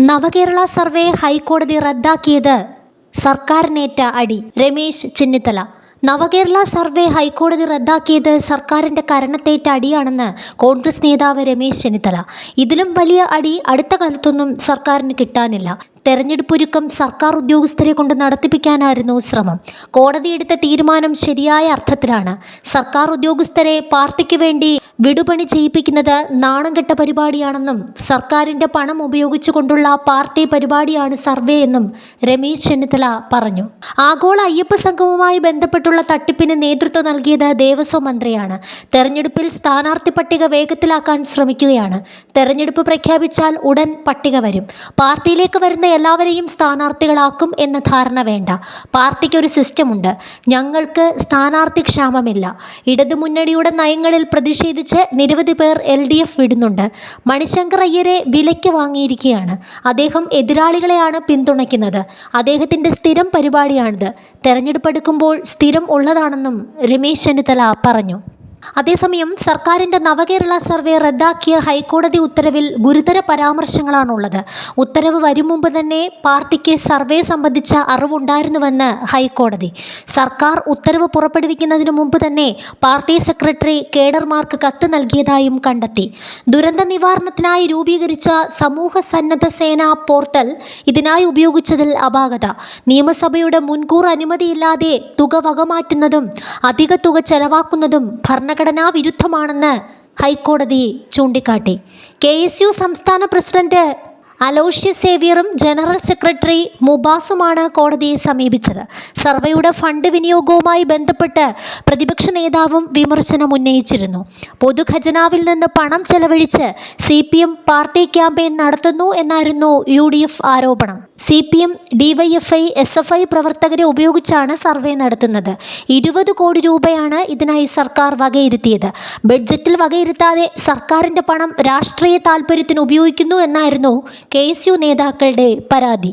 നവകേരള survey ഹൈക്കോടതി റദ്ദാക്കിയത് സർക്കാരിനേറ്റ അടി. രമേശ് ചെന്നിത്തല. നവകേരള സർവേ ഹൈക്കോടതി റദ്ദാക്കിയത് സർക്കാരിന്റെ കരണത്തേറ്റ അടിയാണെന്ന് കോൺഗ്രസ് നേതാവ് രമേശ് ചെന്നിത്തല. ഇതിലും വലിയ അടി അടുത്ത കാലത്തൊന്നും സർക്കാരിന് കിട്ടാനില്ല. തെരഞ്ഞെടുപ്പൊരുക്കം സർക്കാർ ഉദ്യോഗസ്ഥരെ കൊണ്ട് നടത്തിപ്പിക്കാനായിരുന്നു ശ്രമം. കോടതി എടുത്ത തീരുമാനം ശരിയായ അർത്ഥത്തിലാണ്. സർക്കാർ ഉദ്യോഗസ്ഥരെ പാർട്ടിക്ക് വേണ്ടി വിടുപണി ചെയ്യിപ്പിക്കുന്നത് നാണംകെട്ട പരിപാടിയാണെന്നും സർക്കാരിന്റെ പണം ഉപയോഗിച്ചുകൊണ്ടുള്ള പാർട്ടി പരിപാടിയാണ് സർവേ എന്നും രമേശ് ചെന്നിത്തല പറഞ്ഞു. ആഗോള അയ്യപ്പ സംഘവുമായി ബന്ധപ്പെട്ടുള്ള തട്ടിപ്പിന് നേതൃത്വം നൽകിയത് ദേവസ്വം മന്ത്രിയാണ്. തെരഞ്ഞെടുപ്പിൽ സ്ഥാനാർത്ഥി പട്ടിക വേഗത്തിലാക്കാൻ ശ്രമിക്കുകയാണ്. തെരഞ്ഞെടുപ്പ് പ്രഖ്യാപിച്ചാൽ ഉടൻ പട്ടിക വരും. പാർട്ടിയിലേക്ക് വരുന്ന എല്ലാവരെയും സ്ഥാനാർത്ഥികളാക്കും എന്ന ധാരണ വേണ്ട. പാർട്ടിക്കൊരു സിസ്റ്റമുണ്ട്. ഞങ്ങൾക്ക് സ്ഥാനാർത്ഥി ക്ഷാമമില്ല. ഇടതുമുന്നണിയുടെ നയങ്ങളിൽ പ്രതിഷേധിച്ച് നിരവധി പേർ LDF വിടുന്നുണ്ട്. മണിശങ്കർ അയ്യരെ വിലയ്ക്ക് വാങ്ങിയിരിക്കുകയാണ്. അദ്ദേഹം എതിരാളികളെയാണ് പിന്തുണയ്ക്കുന്നത്. അദ്ദേഹത്തിൻ്റെ സ്ഥിരം പരിപാടിയാണിത്. തെരഞ്ഞെടുപ്പ് അടുക്കുമ്പോൾ സ്ഥിരം ഉള്ളതാണെന്നും രമേശ് ചെന്നിത്തല പറഞ്ഞു. അതേസമയം സർക്കാരിൻ്റെ നവകേരള സർവേ റദ്ദാക്കിയ ഹൈക്കോടതി ഉത്തരവിൽ ഗുരുതര പരാമർശങ്ങളാണുള്ളത്. ഉത്തരവ് വരും മുമ്പ് തന്നെ പാർട്ടിക്ക് സർവേ സംബന്ധിച്ച അറിവുണ്ടായിരുന്നുവെന്ന് ഹൈക്കോടതി. സർക്കാർ ഉത്തരവ് പുറപ്പെടുവിക്കുന്നതിന് മുമ്പ് തന്നെ പാർട്ടി സെക്രട്ടറി കേഡർമാർക്ക് കത്ത് നൽകിയതായും കണ്ടെത്തി. ദുരന്ത നിവാരണത്തിനായി രൂപീകരിച്ച സമൂഹ സന്നദ്ധ സേന പോർട്ടൽ ഇതിനായി ഉപയോഗിച്ചതിൽ അപാകത. നിയമസഭയുടെ മുൻകൂർ അനുമതിയില്ലാതെ തുക വകമാറ്റുന്നതും അധിക തുക ചെലവാക്കുന്നതും ഭരണഘടനാ വിരുദ്ധമാണെന്ന് ഹൈക്കോടതി ചൂണ്ടിക്കാട്ടി. KSU സംസ്ഥാന പ്രസിഡന്റ് അലോഷ്യസ് സേവ്യറും ജനറൽ സെക്രട്ടറി മുബാസുമാണ് കോടതിയെ സമീപിച്ചത്. സർവേയുടെ ഫണ്ട് വിനിയോഗവുമായി ബന്ധപ്പെട്ട് പ്രതിപക്ഷ നേതാവും വിമർശനം ഉന്നയിച്ചിരുന്നു. പൊതുഖജനാവിൽ നിന്ന് പണം ചെലവഴിച്ച് CPM പാർട്ടി ക്യാമ്പയിൻ നടത്തുന്നു എന്നായിരുന്നു UDF ആരോപണം. CPM, DYFI, SFI പ്രവർത്തകരെ ഉപയോഗിച്ചാണ് സർവേ നടത്തുന്നത്. 20 കോടി രൂപയാണ് ഇതിനായി സർക്കാർ വകയിരുത്തിയത്. ബഡ്ജറ്റിൽ വകയിരുത്താതെ സർക്കാരിൻ്റെ പണം രാഷ്ട്രീയ താൽപ്പര്യത്തിന് ഉപയോഗിക്കുന്നു എന്നായിരുന്നു KSU നേതാക്കളുടെ പരാതി.